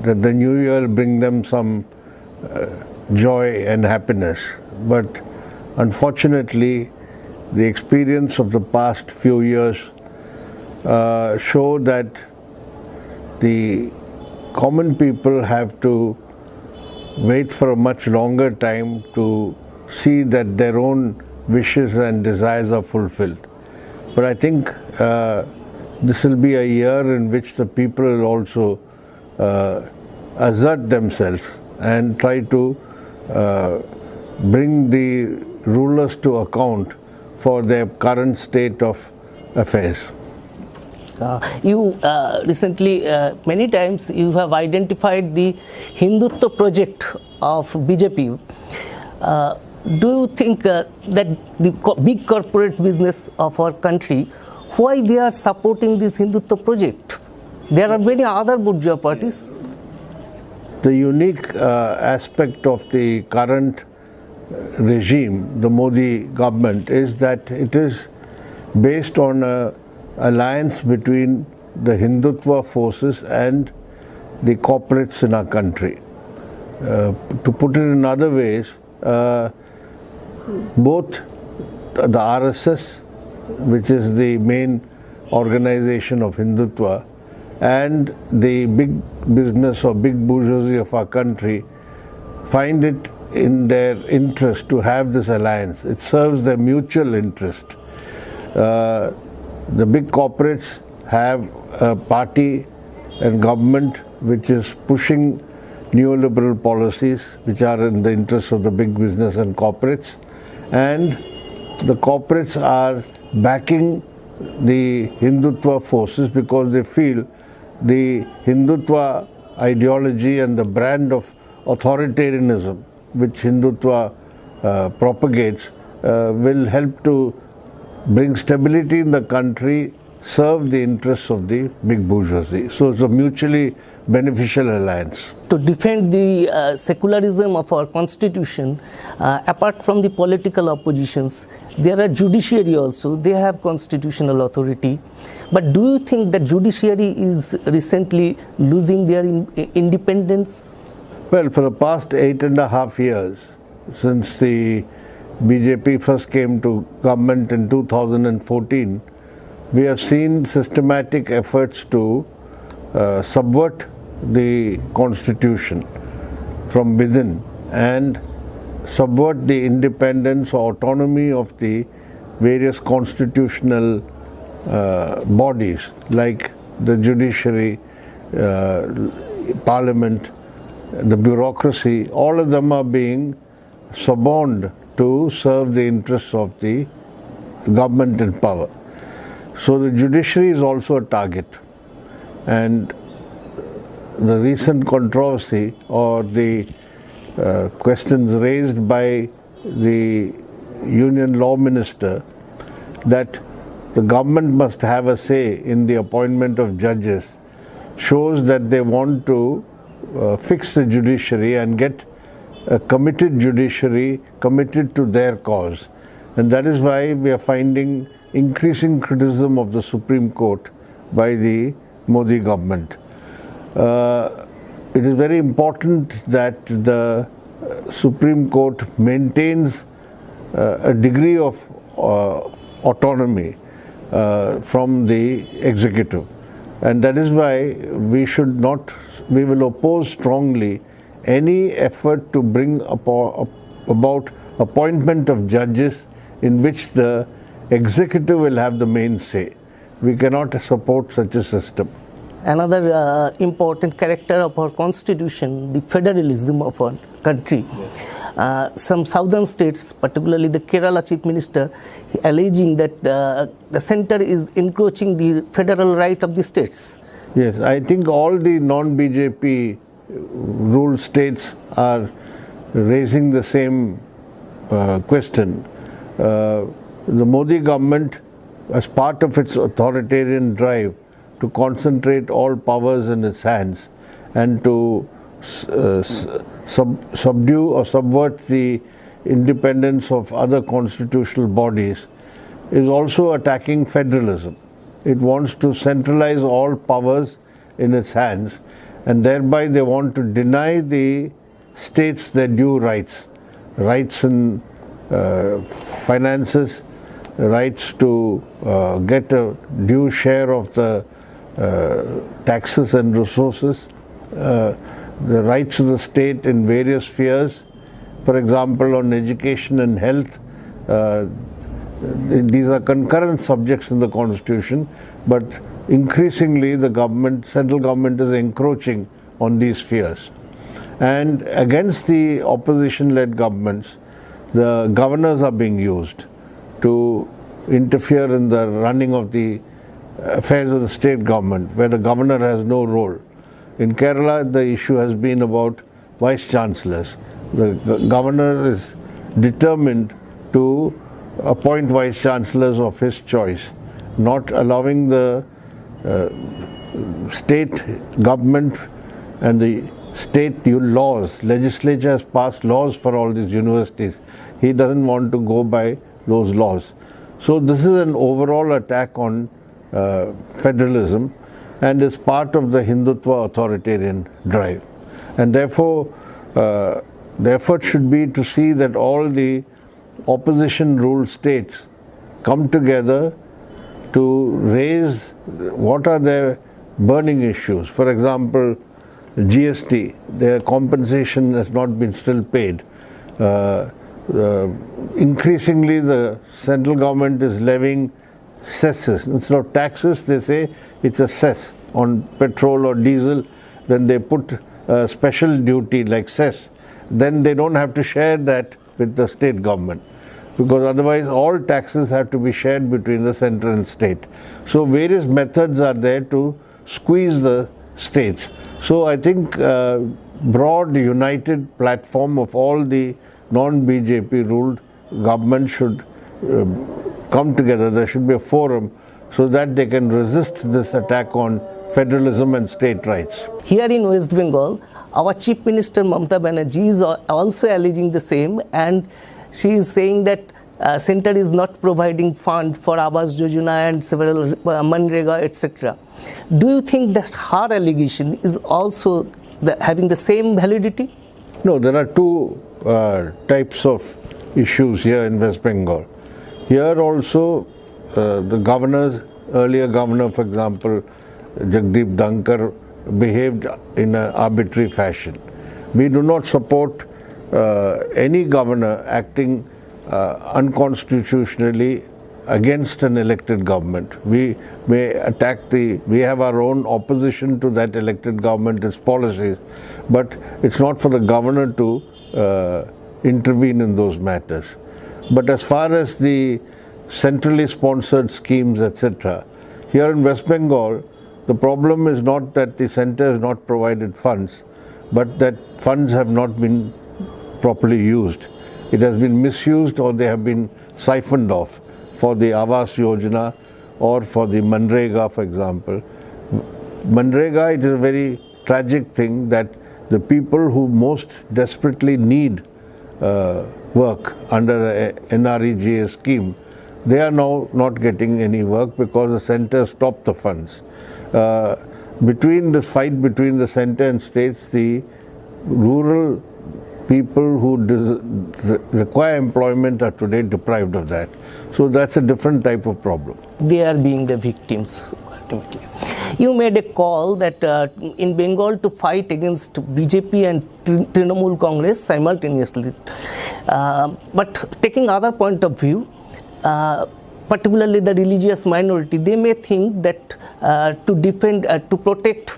that the new year will bring them some joy and happiness. But unfortunately, the experience of the past few years show that the common people have to wait for a much longer time to see that their own wishes and desires are fulfilled. But I think this will be a year in which the people will also assert themselves and try to bring the rulers to account for their current state of affairs. You recently, many times, you have identified the Hindutva project of BJP. Do you think that the big corporate business of our country, why they are supporting this Hindutva project? There are many other bourgeois parties. The unique aspect of the current regime, the Modi government, is that it is based on an alliance between the Hindutva forces and the corporates in our country. To put it in other ways, both the RSS, which is the main organization of Hindutva, and the big business or big bourgeoisie of our country find it in their interest to have this alliance. It serves their mutual interest. The big corporates have a party and government which is pushing neoliberal policies which are in the interest of the big business and corporates, and the corporates are backing the Hindutva forces because they feel the Hindutva ideology and the brand of authoritarianism which Hindutva propagates will help to bring stability in the country, serve the interests of the big bourgeoisie. So it's a mutually beneficial alliance. To defend the secularism of our constitution, apart from the political oppositions, there are judiciary also. They have constitutional authority. But do you think that judiciary is recently losing their independence? Well, for the past 8.5 years, since the BJP first came to government in 2014, we have seen systematic efforts to subvert the constitution from within and subvert the independence or autonomy of the various constitutional bodies like the judiciary, parliament, the bureaucracy. All of them are being suborned to serve the interests of the government in power. So the judiciary is also a target, and the recent controversy or the questions raised by the Union Law Minister that the government must have a say in the appointment of judges shows that they want to fix the judiciary and get a committed judiciary committed to their cause. And that is why we are finding increasing criticism of the Supreme Court by the Modi government. It is very important that the Supreme Court maintains a degree of autonomy from the executive, and that is why we will oppose strongly any effort to bring about appointment of judges in which the executive will have the main say. We cannot support such a system. Another important character of our constitution, the federalism of our country. Some southern states, particularly the Kerala Chief Minister, alleging that the center is encroaching the federal right of the states. Yes, I think all the non-BJP ruled states are raising the same question. The Modi government, as part of its authoritarian drive to concentrate all powers in its hands and to subdue or subvert the independence of other constitutional bodies, is also attacking federalism. It wants to centralize all powers in its hands and thereby they want to deny the states their due rights, rights in finances, rights to get a due share of the taxes and resources, the rights of the state in various spheres. For example, on education and health, these are concurrent subjects in the Constitution, but increasingly the government, central government is encroaching on these spheres. And against the opposition-led governments, the governors are being used to interfere in the running of the affairs of the state government, where the governor has no role. In Kerala, the issue has been about vice chancellors. The governor is determined to appoint vice chancellors of his choice, not allowing the state government and the state laws. Legislature has passed laws for all these universities. He doesn't want to go by those laws. So this is an overall attack on federalism, and is part of the Hindutva authoritarian drive. And therefore, the effort should be to see that all the opposition-ruled states come together to raise what are their burning issues. For example, GST, their compensation has not been still paid. Increasingly, the central government is levying cesses. Instead of taxes, they say it's a cess on petrol or diesel. Then they put a special duty like cess. Then they don't have to share that with the state government, because otherwise all taxes have to be shared between the center and state. So various methods are there to squeeze the states. So I think broad united platform of all the non-BJP ruled government should come together. There should be a forum so that they can resist this attack on federalism and state rights. Here in West Bengal, our Chief Minister Mamata Banerjee is also alleging the same, and she is saying that center is not providing fund for Awas Yojana and several Manrega, etc. Do you think that her allegation is also having the same validity? No, there are two types of issues here in West Bengal. Here also, the governors, earlier governor, for example, Jagdeep Dhankar, behaved in an arbitrary fashion. We do not support any governor acting unconstitutionally against an elected government. We may attack we have our own opposition to that elected government, its policies, but it's not for the governor to intervene in those matters. But as far as the centrally sponsored schemes, etc., here in West Bengal, the problem is not that the center has not provided funds, but that funds have not been properly used. It has been misused, or they have been siphoned off for the Awas Yojana or for the Manrega, for example. Manrega, it is a very tragic thing that the people who most desperately need work under the NREGA scheme, they are now not getting any work because the center stopped the funds. Between this fight between the center and states, the rural people who require employment are today deprived of that. So that's a different type of problem. They are being the victims ultimately. You made a call that in Bengal to fight against BJP and Trinamool Congress simultaneously. But taking other point of view, particularly the religious minority, they may think that to defend, to protect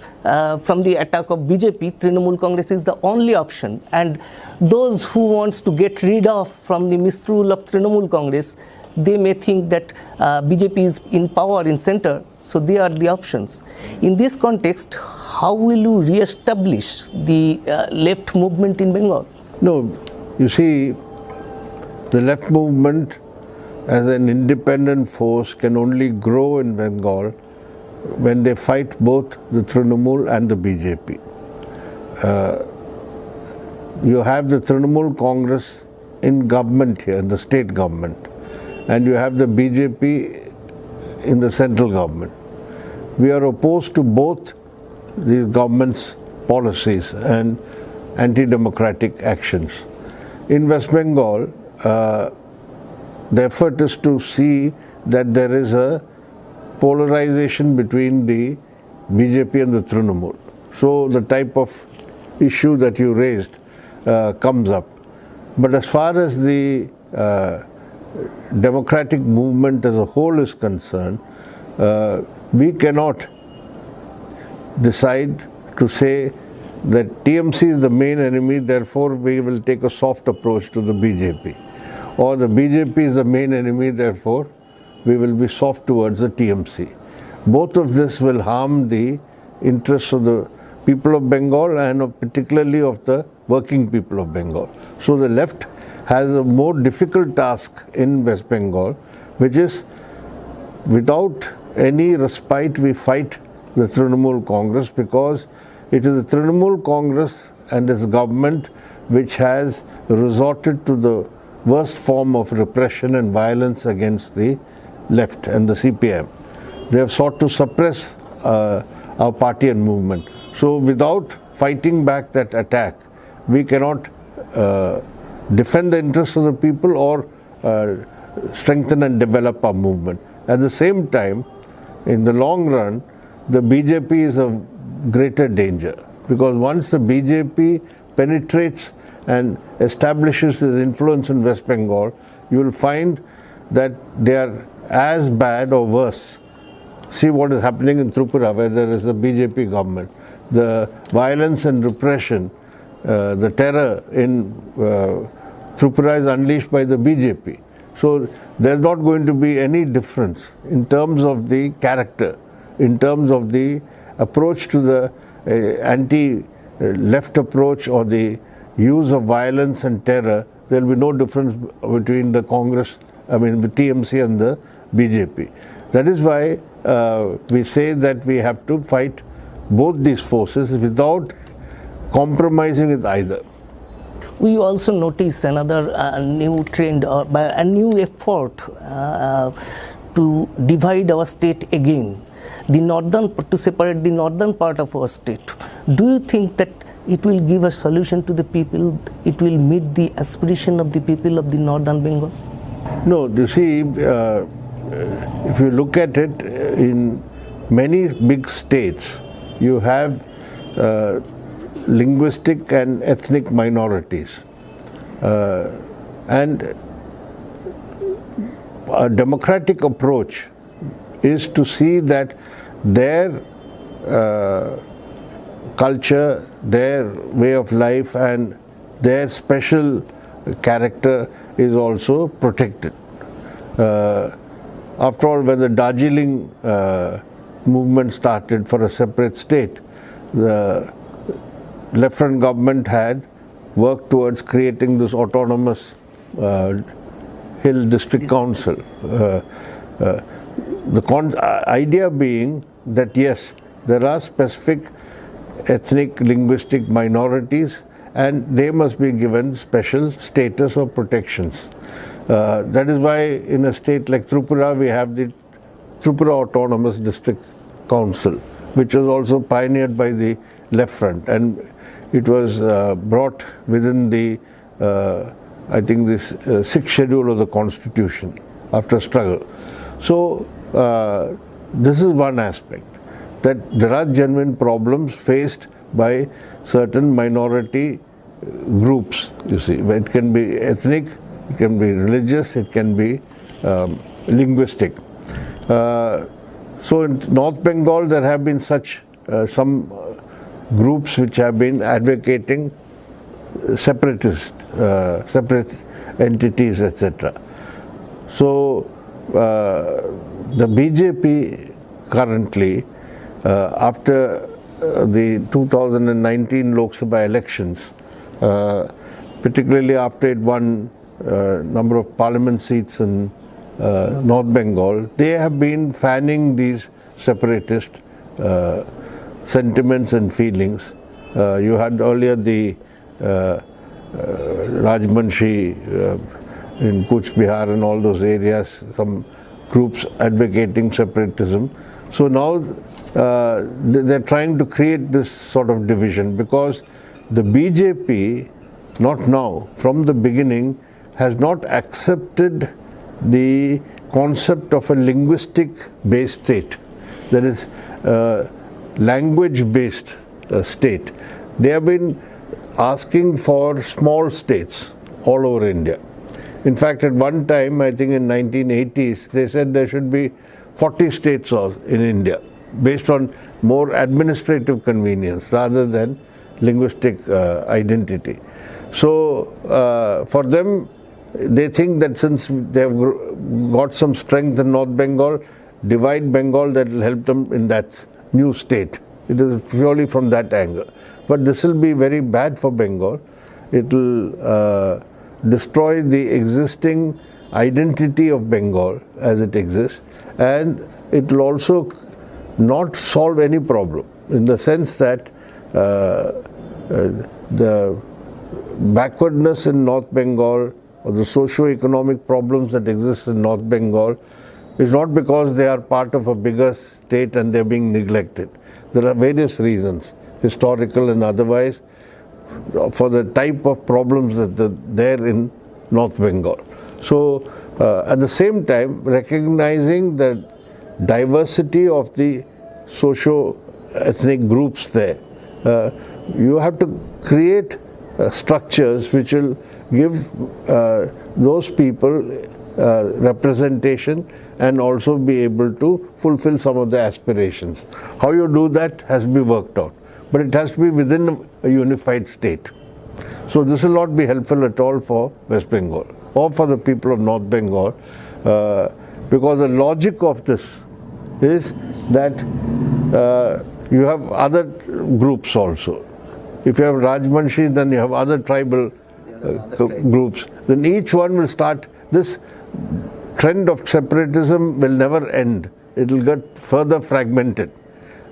from the attack of BJP, Trinamool Congress is the only option, and those who wants to get rid of from the misrule of Trinamool Congress, they may think that BJP is in power in center, so they are the options. In this context, how will you re-establish the left movement in Bengal? No, you see, the left movement as an independent force can only grow in Bengal when they fight both the Trinamool and the BJP. You have the Trinamool Congress in government here, in the state government, and you have the BJP in the central government. We are opposed to both the governments policies and anti-democratic actions. In West Bengal, the effort is to see that there is a polarization between the BJP and the Trinamool. So the type of issue that you raised comes up. But as far as the democratic movement as a whole is concerned, we cannot decide to say that TMC is the main enemy, therefore we will take a soft approach to the BJP. Or the BJP is the main enemy, therefore we will be soft towards the TMC. Both of this will harm the interests of the people of Bengal and particularly of the working people of Bengal. So the left has a more difficult task in West Bengal, which is without any respite we fight the Trinamool Congress, because it is the Trinamool Congress and its government which has resorted to the worst form of repression and violence against the left and the CPI. They have sought to suppress our party and movement. So without fighting back that attack, we cannot defend the interests of the people or strengthen and develop our movement. At the same time, in the long run, the BJP is a greater danger, because once the BJP penetrates and establishes its influence in West Bengal, you will find that they are as bad or worse. See what is happening in Tripura, where there is a BJP government. The violence and repression, the terror in Tripura is unleashed by the BJP. So there's not going to be any difference in terms of the character, in terms of the approach to the anti-left approach or the use of violence and terror. There will be no difference between the Congress, the TMC and the BJP. That is why we say that we have to fight both these forces without compromising with either. We also notice another new trend or a new effort to divide our state again, to separate the northern part of our state. Do you think that it will give a solution to the people? It will meet the aspiration of the people of the northern Bengal? No, you see, if you look at it, in many big states, you have linguistic and ethnic minorities. And a democratic approach is to see that their culture, their way of life and their special character is also protected. After all, when the Darjeeling movement started for a separate state, the Left-front government had worked towards creating this autonomous Hill District Council. The idea being that yes, there are specific ethnic linguistic minorities and they must be given special status or protections. That is why in a state like Tripura we have the Tripura Autonomous District Council, which was also pioneered by the Left Front, and it was brought within the I think this sixth schedule of the Constitution after struggle. So this is one aspect, that there are genuine problems faced by certain minority groups, you see. It can be ethnic, it can be religious, it can be linguistic. So in North Bengal there have been such some groups which have been advocating separate entities, etc. So the BJP currently, after the 2019 Lok Sabha elections, particularly after it won number of parliament seats in North Bengal, they have been fanning these separatist sentiments and feelings. You had earlier the Rajmanshi in Kuch Bihar and all those areas, some groups advocating separatism. So now they're trying to create this sort of division, because the BJP, not now, from the beginning, has not accepted the concept of a linguistic-based state, that is, language-based state. They have been asking for small states all over India. In fact, at one time, I think in 1980s, they said there should be 40 states in India, based on more administrative convenience rather than linguistic identity. So for them, they think that since they've got some strength in North Bengal, divide Bengal, that will help them in that new state. It is purely from that angle. But this will be very bad for Bengal. It will destroy the existing identity of Bengal as it exists, and it will also not solve any problem, in the sense that the backwardness in North Bengal, or the socio-economic problems that exist in North Bengal, is not because they are part of a bigger state and they're being neglected. There are various reasons, historical and otherwise, for the type of problems that are there in North Bengal. So at the same time, recognizing the diversity of the socio-ethnic groups there, you have to create structures which will give those people representation and also be able to fulfill some of their aspirations. How you do that has to be worked out, but it has to be within a unified state. So this will not be helpful at all for West Bengal or for the people of North Bengal, because the logic of this is that you have other groups also. If you have Rajbanshi, then you have other tribal groups. Then each one will start. This trend of separatism will never end. It will get further fragmented.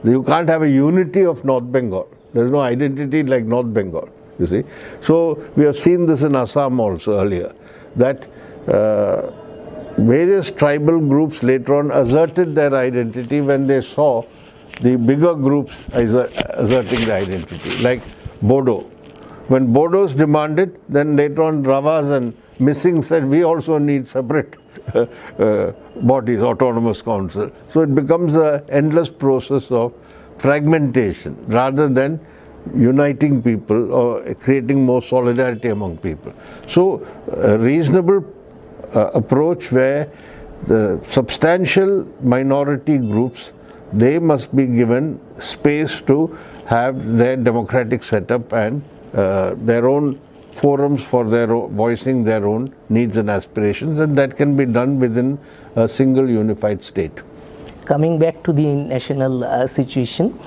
You can't have a unity of North Bengal. There is no identity like North Bengal, you see. So we have seen this in Assam also earlier, that various tribal groups later on asserted their identity when they saw the bigger groups asserting the identity, like Bodo. When Bodos demanded, then later on Ravas and Missing said, we also need separate bodies, autonomous council. So it becomes an endless process of fragmentation rather than uniting people or creating more solidarity among people. So a reasonable approach where the substantial minority groups, they must be given space to have their democratic setup and their own forums for voicing their own needs and aspirations, and that can be done within a single unified state. Coming back to the national situation,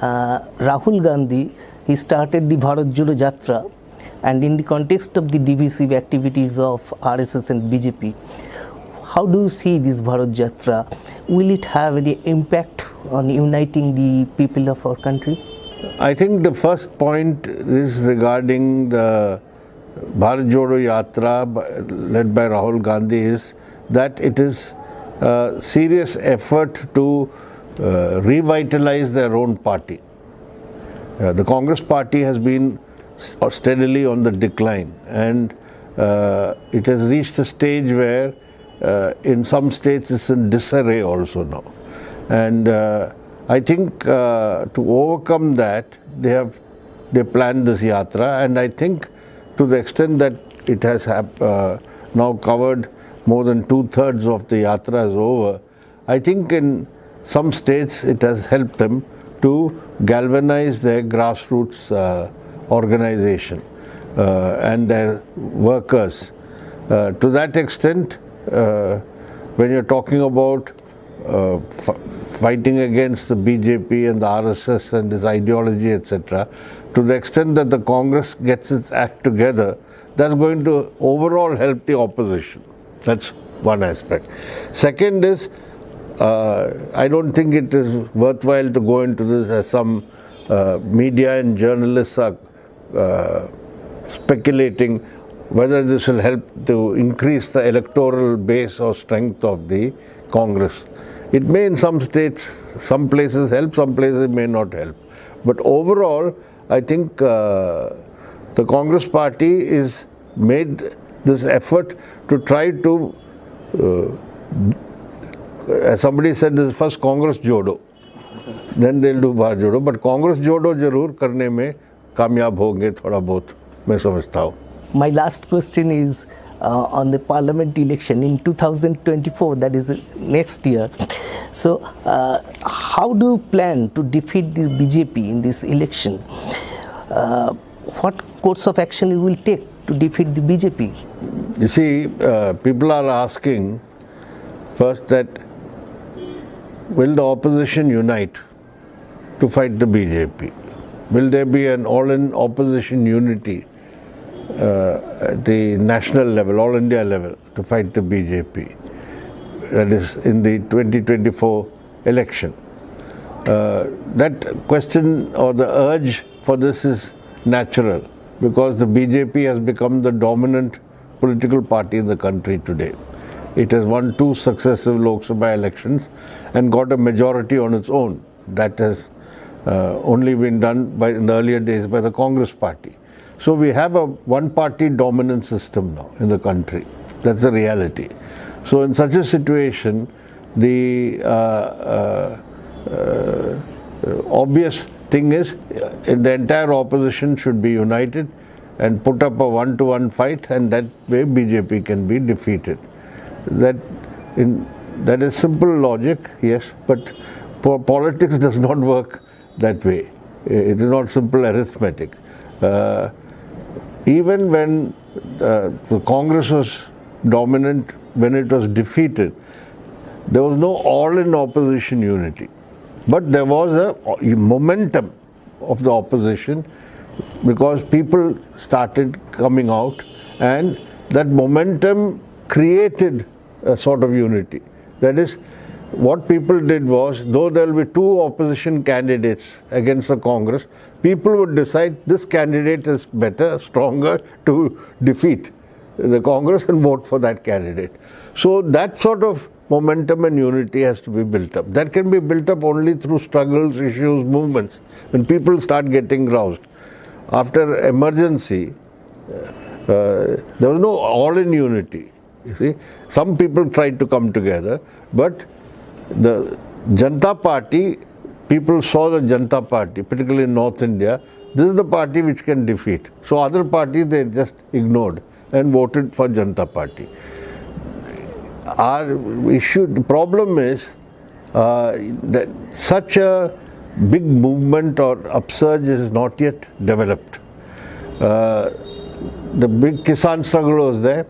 Rahul Gandhi, he started the Bharat Jodo Jatra, and in the context of the divisive activities of RSS and BJP, how do you see this Bharat Jatra? Will it have any impact on uniting the people of our country? I think the first point is regarding the Bharat Jodo Yatra led by Rahul Gandhi, is that it is a serious effort to revitalize their own party. The Congress party has been steadily on the decline, and it has reached a stage where in some states it's in disarray also now. And I think to overcome that, they planned this yatra, and I think to the extent that it has now covered more than 2/3 of the yatra is over, I think in some states it has helped them to galvanize their grassroots organization and their workers. To that extent, when you're talking about fighting against the BJP and the RSS and its ideology, etc., to the extent that the Congress gets its act together, that's going to overall help the opposition. That's one aspect. Second is, I don't think it is worthwhile to go into this as some media and journalists are speculating whether this will help to increase the electoral base or strength of the Congress. It may in some states, some places help, some places it may not help. But overall, I think the Congress party is made this effort to try to, as somebody said, this is first Congress Jodo, then they'll do Bharat Jodo. But Congress Jodo जरूर करने में कामयाब होंगे थोड़ा बहुत, मैं समझता हूँ. My last question is on the parliament election in 2024, that is next year. So, how do you plan to defeat the BJP in this election? What course of action you will take to defeat the BJP? You see, people are asking first that will the opposition unite to fight the BJP? Will there be an all-in opposition unity at the national level, all India level, to fight the BJP? That is in the 2024 election. That question or the urge for this is natural because the BJP has become the dominant political party in the country today. It has won 2 successive Lok Sabha elections and got a majority on its own. That has only been done in the earlier days by the Congress party. So we have a one-party dominant system now in the country. That's the reality. So in such a situation, the obvious thing is the entire opposition should be united and put up a 1-to-1 fight, and that way BJP can be defeated. That is simple logic, yes, but politics does not work that way. It is not simple arithmetic. Even when the Congress was dominant, when it was defeated, there was no all-in opposition unity. But there was a momentum of the opposition because people started coming out, and that momentum created a sort of unity. That is, what people did was, though there will be 2 opposition candidates against the Congress, people would decide this candidate is better, stronger to defeat the Congress and vote for that candidate. So that sort of momentum and unity has to be built up. That can be built up only through struggles, issues, movements. When people start getting roused. After emergency, there was no all-in unity. You see, some people tried to come together, but the Janata Party, people saw the Janata Party, particularly in North India, this is the party which can defeat. So other parties they just ignored and voted for Janata Party. Our issue, the problem is that such a big movement or upsurge is not yet developed. The big Kisan struggle was there,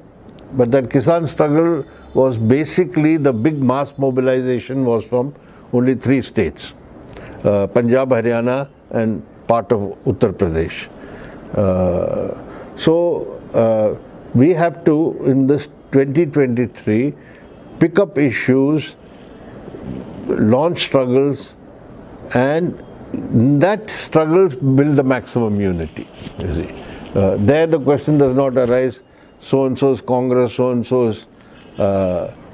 but that Kisan struggle was basically the big mass mobilization was from only 3 states, Punjab, Haryana and part of Uttar Pradesh. So we have to, in this 2023, pick up issues, launch struggles, and that struggles build the maximum unity. You see. There the question does not arise, so-and-so is Congress, so-and-so is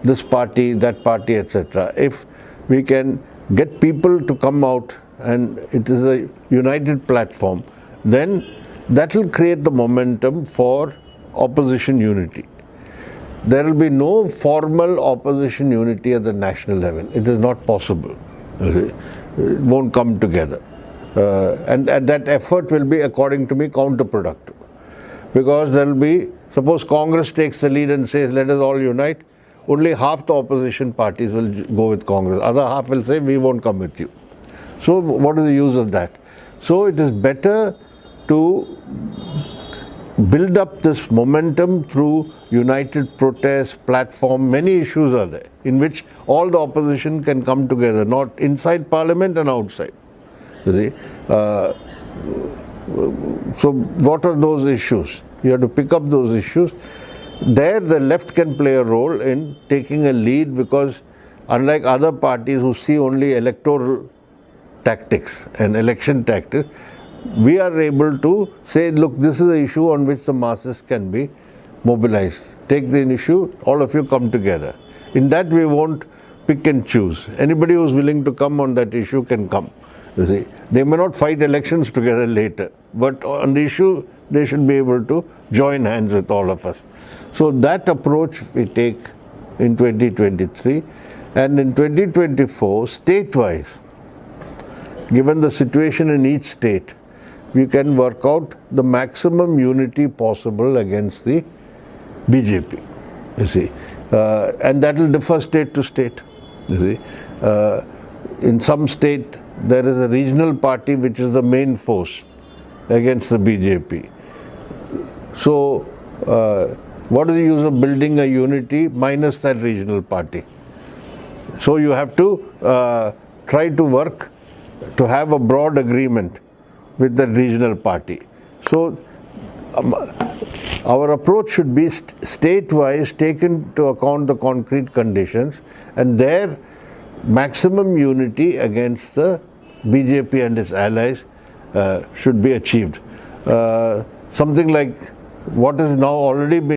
this party, that party, etc. If we can get people to come out and it is a united platform, then that will create the momentum for opposition unity. There will be no formal opposition unity at the national level. It is not possible. It won't come together. And that effort will be, according to me, counterproductive. Because there will be, suppose Congress takes the lead and says, let us all unite, only half the opposition parties will go with Congress. Other half will say, we won't come with you. So what is the use of that? So it is better to build up this momentum through united protest, platform. Many issues are there in which all the opposition can come together, not inside parliament and outside. You see? So what are those issues? You have to pick up those issues. There the left can play a role in taking a lead, because unlike other parties who see only electoral tactics and election tactics, we are able to say, look, this is an issue on which the masses can be mobilized. Take the issue, all of you come together. In that we won't pick and choose. Anybody who's willing to come on that issue can come. You see, they may not fight elections together later, but on the issue, they should be able to join hands with all of us. So that approach we take in 2023, and in 2024, state-wise, given the situation in each state, we can work out the maximum unity possible against the BJP, you see. And that will differ state to state, you see. In some state, there is a regional party which is the main force against the BJP. So, what is the use of building a unity minus that regional party? So you have to try to work to have a broad agreement with the regional party. So our approach should be state-wise, take into account the concrete conditions, and there maximum unity against the BJP and its allies should be achieved. Something like what has now already been